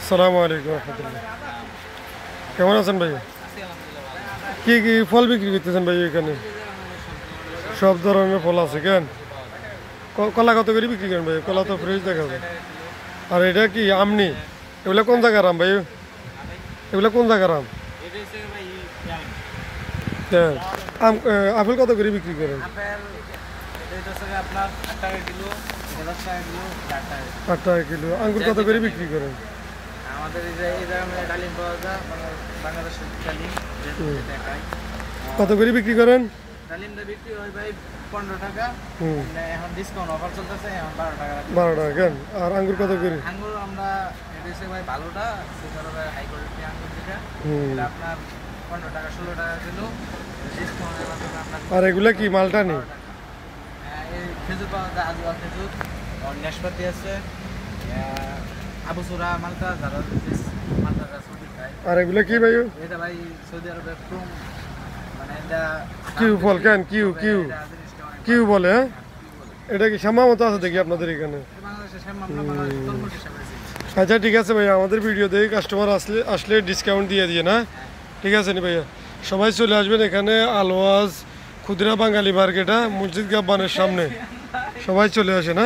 আসসালামু আলাইকুম রহমতুল্লাহ। কেমন আছেন ভাই? কি কি ফল বিক্রি করতেছেন ভাই এখানে? সব ধরনের ফল আছে কেন? কলা কত করে বিক্রি করেন ভাই? কলা তো ফ্রেশ দেখা যায়। আর এটা কি আমনি? এগুলা কোন জায়গার আম ভাই? এগুলা কোন জায়গার আম? হ্যাঁ। আপেল কত করে বিক্রি করেন? 8 টাকা কিলো। আঙ্গুর কত করে বিক্রি করেন? কত করে বিক্রি করেন? ডালিমটা বিক্রি হয় ভাই 15 টাকা। এখন ডিসকাউন্ট অফার চলতেছে, এখন 12 টাকা। 12 টাকা কেন? আর আঙ্গুর কত করে? আঙ্গুর আমরা এদেশে ভাই ভালোটা সেটা হাই কোয়ালিটি আঙ্গুর যেটা এটা আপনার 15 টাকা 16 টাকা কিলো ডিসকাউন্টের মাধ্যমে আপনার। আর এগুলা কি মালটা নেই? এই খেজুর পাওয়া যায়, আজওয়া খেজুর, আর নাশপাতি আছে, আবুসুরা মালটা যারা মালটা সৌদি খায়। আর এগুলা কি ভাই? এটা ভাই সৌদি আরবে প্রুম, মানে এটা কিউ ফল কেন? কিউ কিউ কিউ বলে? হ্যাঁ, এটা কি শ্যামা মতো আছে দেখি আপনাদের এখানে? আচ্ছা ঠিক আছে ভাইয়া, আমাদের ভিডিও দেখে কাস্টমার আসলে ডিসকাউন্ট দিয়ে দিয়ে না? ঠিক আছে নি ভাইয়া, সবাই চলে আসবেন এখানে আলওয়াজ খুদরা বাঙালি মার্কেটা মসজিদ গাব্বানের সামনে, সবাই চলে আসে না?